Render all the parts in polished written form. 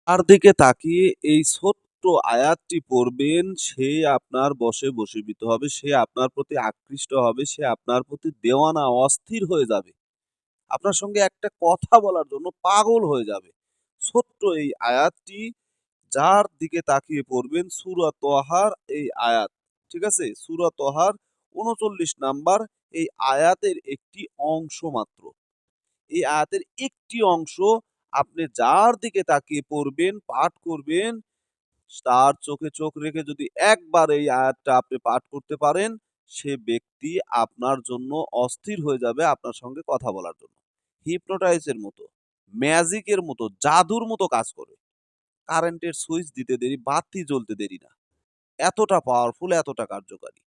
তার দিকে তাকিয়ে এই ছোট্ট আয়াতটি পড়বেন, সে আপনার বশে বশীভূত হবে, সে আপনার প্রতি আকৃষ্ট হবে, সে আপনার প্রতি দেওয়ানা অস্থির হয়ে যাবে। আপনার সঙ্গে একটা কথা বলার জন্য পাগল হয়ে যাবে। ছোট্ট এই আয়াতটি যার দিকে তাকিয়ে পড়বেন সূরা তহার এই আয়াত। ঠিক আছে? সূরা তহার ৩৯ নাম্বার এই আয়াতের একটি অংশ মাত্র। এই আয়াতের একটি অংশ আপনি যার দিকে তাকিয়ে পড়বেন, পাঠ করবেন, তার চোখে চোখ রেখে যদি একবার এই আয়াতটা আপনি পাঠ করতে পারেন, সে ব্যক্তি আপনার জন্য অস্থির হয়ে যাবে আপনার সঙ্গে কথা বলার জন্য। হিপনোটাইজের মতো, ম্যাজিকের মতো, জাদুর মতো কাজ করে। কারেন্টের সুইচ দিতে দেরি, বাতি জ্বলতে দেরি না। এতটা পাওয়ারফুল, এতটা কার্যকারী।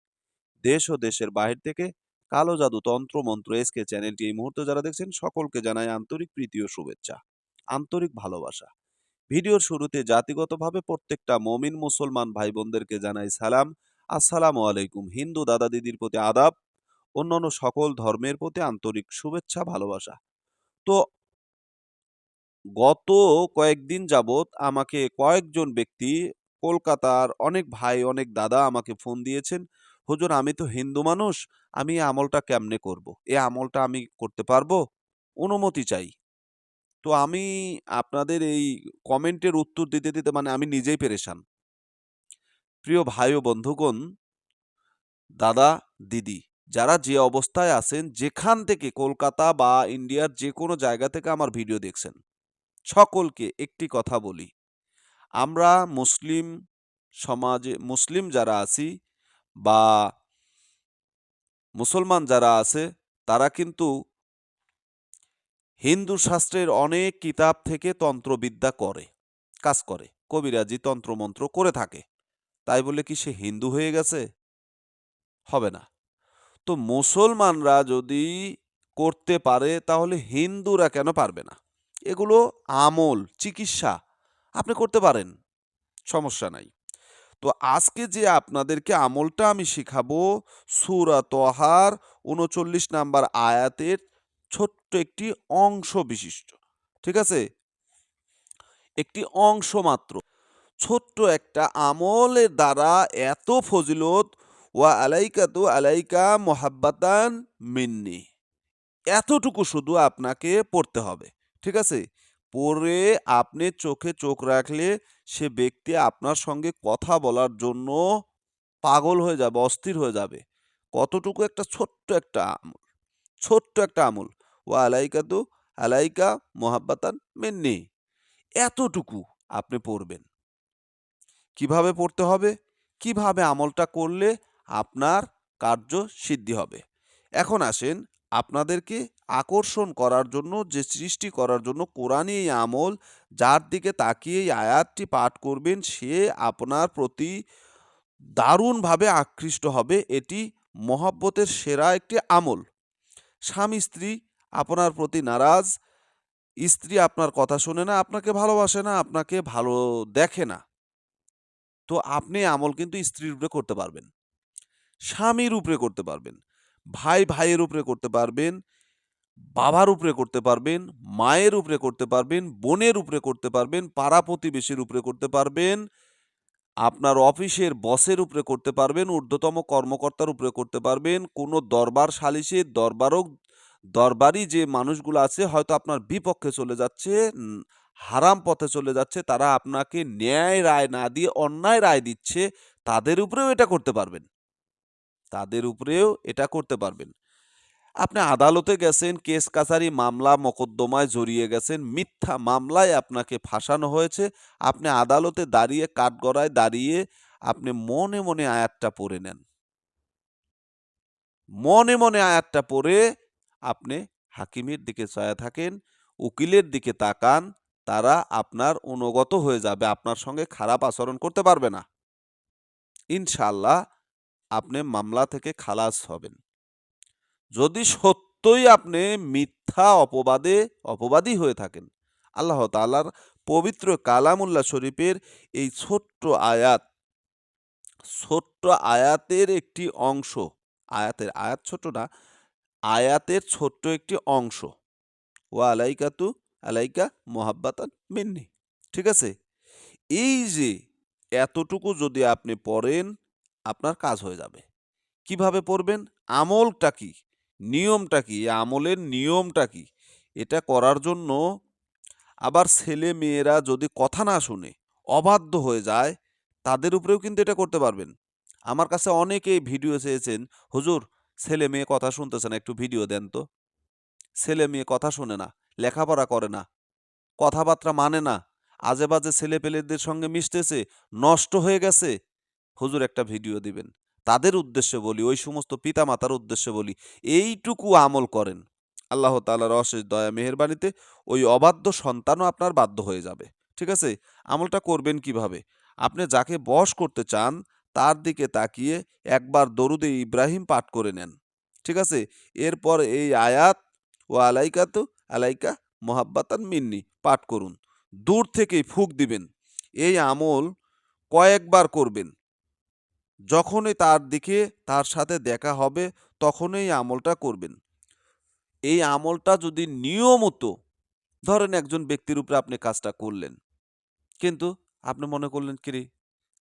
দেশ ও দেশের বাহির থেকে কালো জাদু তন্ত্র মন্ত্র এসকে চ্যানেলটি এই মুহূর্তে যারা দেখছেন সকলকে জানাই আন্তরিক প্রীতি ও শুভেচ্ছা, আন্তরিক ভালোবাসা। ভিডিওর শুরুতে জাতিগতভাবে প্রত্যেকটা মমিন মুসলমান ভাই বোনদেরকে জানাই সালাম, আসসালামু আলাইকুম। হিন্দু দাদা দিদির প্রতি আদাব, অন্যান্য সকল ধর্মের প্রতি আন্তরিক শুভেচ্ছা ভালোবাসা। তো গত কয়েকদিন যাবৎ আমাকে কয়েকজন ব্যক্তি, কলকাতার অনেক ভাই অনেক দাদা আমাকে ফোন দিয়েছেন, হুজুর আমি তো হিন্দু মানুষ, আমি এই আমলটা কেমনে করব, এই আমলটা আমি করতে পারবো, অনুমতি চাই। তো আমি আপনাদের এই কমেন্টের উত্তর দিতে দিতে মানে আমি নিজেই পেরেশান। প্রিয় ভাই ও বন্ধুগণ, দাদা দিদি, যারা যে অবস্থায় আছেন, যেখান থেকে কলকাতা বা ইন্ডিয়ার যে কোনো জায়গা থেকে আমার ভিডিও দেখছেন, সকলকে একটি কথা বলি, আমরা মুসলিম সমাজে মুসলিম যারা আছি বা মুসলমান যারা আছে, তারা কিন্তু হিন্দু শাস্ত্রের অনেক কিতাব থেকে তন্ত্রবিদ্যা করে, কাজ করে, কবিরাজি তন্ত্রমন্ত্র করে থাকে। তাই বলে কি সে হিন্দু হয়ে গেছে? হবে না। তো মুসলমানরা যদি করতে পারে তাহলে হিন্দুরা কেন পারবে না? এগুলো আমল, চিকিৎসা, আপনি করতে পারেন, সমস্যা নাই। তো আজকে যে আপনাদেরকে আমলটা আমি শিখাবো, সূরা তহার ৩৯ নাম্বার আয়াতের ছোট্ট একটি অংশ বিশিষ্ট। ঠিক আছে? একটি অংশ মাত্র। ছোট্ট একটা আমলের দ্বারা এত ফজিলত, ওয়া আলাইকাতু আলাইকা মুহাব্বাতান মিন্নি। এতটুকু শুধু আপনাকে পড়তে হবে। ঠিক আছে? পড়ে আপনি চোখে চোখ রাখলে সে ব্যক্তি আপনার সঙ্গে কথা বলার জন্য পাগল হয়ে যাবে, অস্থির হয়ে যাবে। কতটুকু একটা ছোট্ট একটা আমল, ছোট্ট একটা আমল। ওয়া আলাইকাতু আলাইকা মুহাব্বাতান মিন্নি। এতটুকু আপনি পড়বেন। কিভাবে পড়তে হবে? কিভাবে আমলটা করলে আপনার কার্য সিদ্ধি হবে? এখন আসেন, আপনাদেরকে আকর্ষণ করার জন্য, যে সৃষ্টি করার জন্য কোরআনী এই আমল, যার দিকে তাকিয়ে এই আয়াতটি পাঠ করবেন সে আপনার প্রতি দারুণভাবে আকৃষ্ট হবে। এটি মহব্বতের সেরা একটি আমল। স্বামী স্ত্রী আপনার প্রতি নারাজ, স্ত্রী আপনার কথা শোনে না, আপনাকে ভালোবাসে না, আপনাকে ভালো দেখে না, তো আপনি আমল কিন্তু স্ত্রীর উপরে করতে পারবেন, স্বামীর উপরে করতে পারবেন, ভাই ভাইয়ের উপরে করতে পারবেন, বাবার উপরে করতে পারবেন, মায়ের উপরে করতে পারবেন, বোনের উপরে করতে পারবেন, পাড়া প্রতিবেশীর উপরে করতে পারবেন, আপনার অফিসের বসের উপরে করতে পারবেন, ঊর্ধ্বতম কর্মকর্তার উপরে করতে পারবেন, কোনো দরবার সালিসের দরবারি যে মানুষগুলো আছে হয়তো আপনার বিপক্ষে চলে যাচ্ছে, হারাম পথে চলে যাচ্ছে, তারা আপনাকে ন্যায় রায় না দিয়ে অন্যায় রায় দিচ্ছে, তাদের উপরেও এটা করতে পারবেন, তাদের উপরেও এটা করতে পারবেন। আপনি আদালতে গেছেন, কেস কাছারি মামলা মোকদ্দমায় জড়িয়ে গেছেন, মিথ্যা মামলায় আপনাকে ফাঁসানো হয়েছে, আপনি আদালতে দাঁড়িয়ে, কাঠগড়ায় দাঁড়িয়ে আপনি মনে মনে আয়াতটা পড়ে নেন। মনে মনে আয়াতটা পড়ে আপনি হাকিমের দিকে চায়া থাকেন, উকিলের দিকে তাকান, তারা আপনার অনুগত হয়ে যাবে, আপনার সঙ্গে খারাপ আচরণ করতে পারবে না। ইনশাআল্লাহ আপনি মামলা থেকে খালাস হবেন। যদি সত্যই আপনি মিথ্যা অপবাদী হয়ে থাকেন, আল্লাহ তাআলার পবিত্র কালামুল্লাহ শরীফের এই ছোট্ট আয়াতের একটি অংশ, আয়াত ছোট না, আয়াতের ছোট্ট একটি অংশ, ওয়া আলাইকাতু আলাইকা মুহাব্বাতান মিন্নি। ঠিক আছে? এই যে এতটুকু যদি আপনি পড়েন, আপনার কাজ হয়ে যাবে। কিভাবে পড়বেন? আমলটা কি? নিয়মটা কি? এই আমলের নিয়মটা কি? এটা করার জন্য আবার ছেলে-মেয়েরা যদি কথা না শুনে অবাধ্য হয়ে যায়, তাদের উপরেও কিন্তু এটা করতে পারবেন। আমার কাছে অনেকেই ভিডিও চেয়েছেন, "হুজুর, ছেলে-মেয়ে কথা শুনতেছে না, একটু ভিডিও দেন তো।" ছেলে-মেয়ে কথা শোনে না, লেখাপড়া করে না, কথাবার্তা মানে না, আজে-বাজে ছেলেপেলেদের সঙ্গে মিশতেছে, নষ্ট হয়ে গেছে। হুজুর একটা ভিডিও দিবেন। তাদের উদ্দেশ্যে বলি, ওই সমস্ত পিতামাতার উদ্দেশ্যে বলি, এইটুকু আমল করেন। আল্লাহ তাআলার অশেষ দয়া মেহেরবানিতে ওই অবাধ্য সন্তানও আপনার বাধ্য হয়ে যাবে। ঠিক আছে? আমলটা করবেন কিভাবে? আপনি যাকে বশ করতে চান, তার দিকে তাকিয়ে একবার দরুদে ইব্রাহিম পাঠ করে নেন। ঠিক আছে? এরপর এই আয়াত আলাইকা মোহাব্বাতান মিন্নি পাঠ করুন। দূর থেকেই ফুঁক দিবেন। এই আমল কয়েকবার করবেন। যখনই তার দিকে তার সাথে দেখা হবে তখনই এই আমলটা করবেন। এই আমলটা যদি নিয়মিত, ধরেন একজন ব্যক্তির উপরে আপনি কাজটা করলেন, কিন্তু আপনি মনে করলেন কিরে,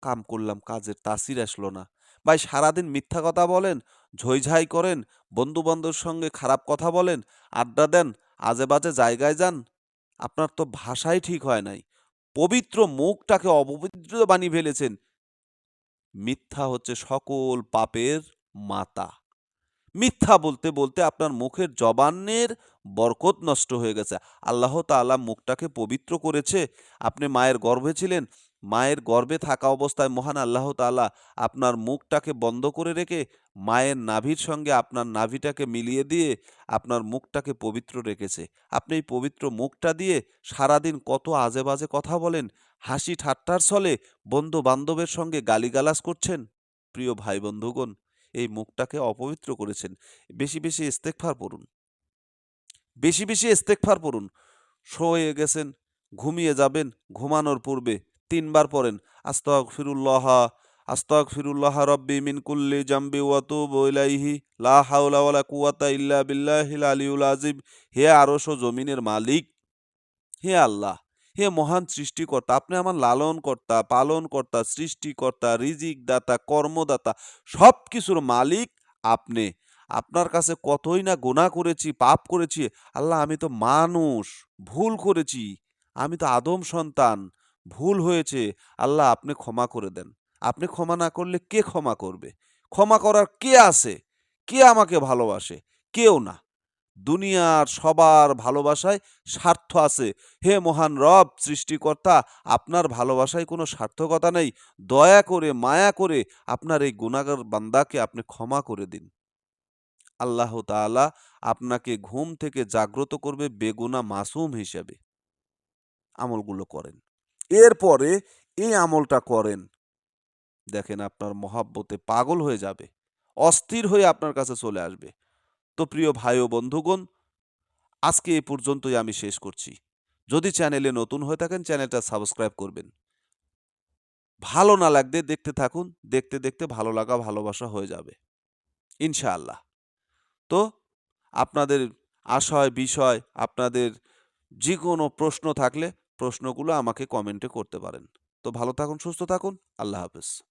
কাম করলাম, কাজের তাসির আসলো না। ভাই সারাদিন মিথ্যা কথা বলেন, ঝইঝাই করেন, বন্ধু-বান্ধবের সঙ্গে খারাপ কথা বলেন, আড্ডা দেন, আজে-বাজে জায়গায় যান। আপনার তো ভাষাই ঠিক হয় নাই। পবিত্র মুখটাকে অপবিত্র বানিয়ে ফেলেছেন। মিথ্যা হচ্ছে সকল পাপের মাতা। মিথ্যা বলতে বলতে আপনার মুখের জবানের বরকত নষ্ট হয়ে গেছে। আল্লাহ তাআলা মুখটাকে পবিত্র করেছে। আপনি মায়ের গর্ভে ছিলেন। মায়ের গর্ভে থাকা অবস্থায় মহান আল্লাহ তাআলা আপনার মুখটাকে বন্ধ করে রেখে মায়ের নাভির সঙ্গে আপনার নাভিটাকে মিলিয়ে দিয়ে আপনার মুখটাকে পবিত্র রেখেছে। আপনি এই পবিত্র মুখটা দিয়ে সারাদিন কত আজে-বাজে কথা বলেন, হাসি ঠাট্টার ছলে বন্ধু-বান্ধবের সঙ্গে গালিগালাজ করছেন। প্রিয় ভাই বন্ধুগণ, এই মুখটাকে অপবিত্র করেছেন। বেশি, বেশি ইস্তেগফার পড়ুন। বেশি, বেশি ইস্তেগফার পড়ুন। শোয়ে গেছেন, ঘুমিয়ে যাবেন, ঘুমানোর পূর্বে ৩ বার পড়েন, আস্তাগফিরুল্লাহ, আস্তাগফিরুল্লাহ রাব্বি মিন কুল্লি জামবি ওয়া আতুবু ইলাইহি, লা হাওলা ওয়ালা কুওয়াতা ইল্লা বিল্লাহিল আলিয়্যুল আযীম। হে আরশ ও জমিনের মালিক, হে আল্লাহ, হে মহান সৃষ্টিকর্তা, আপনি আমার লালনকর্তা, পালনকর্তা, সৃষ্টিকর্তা, রিজিক দাতা, কর্মদাতা, সবকিছুর মালিক আপনি। আপনার কাছে কতই না গুনাহ করেছি, পাপ করেছি। আল্লাহ, আমি তো মানুষ, ভুল করেছি। আমি তো আদম সন্তান, ভুল হয়েছে। আল্লাহ, আপনি ক্ষমা করে দেন। আপনি ক্ষমা না করলে কে ক্ষমা করবে? ক্ষমা করার কে আছে? কে আমাকে ভালোবাসে? কেউ না। দুনিয়ার সবার ভালোবাসায় স্বার্থ আছে। হে মহান রব, সৃষ্টিকর্তা, আপনার ভালোবাসায় কোনো স্বার্থকতা নেই। দয়া করে, মায়া করে আপনার এই গুনাহগার বান্দাকে আপনি ক্ষমা করে দিন। আল্লাহ তাআলা আপনাকে ঘুম থেকে জাগ্রত করবে বেগুনা মাসুম হিসেবে। আমলগুলো করেন। এরপরে এই আমলটা করেন। দেখেন আপনার মহাব্বতে পাগল হয়ে যাবে। অস্থির হয়ে আপনার কাছে চলে আসবে। তো প্রিয় ভাই ও বন্ধুগণ, আজকে এ পর্যন্তই আমি শেষ করছি। যদি চ্যানেলে নতুন হয়ে থাকেন, চ্যানেলটা সাবস্ক্রাইব করবেন। ভালো না লাগলে দেখতে থাকুন। দেখতে, দেখতে ভালো লাগা ভালোবাসা হয়ে যাবে। ইনশাআল্লাহ। তো আপনাদের আশয়, বিষয়, আপনাদের যেকোনো প্রশ্ন থাকলে প্রশ্নগুলো আমাকে কমেন্টে করতে পারেন। তো ভালো থাকুন, সুস্থ থাকুন। আল্লাহ হাফেজ।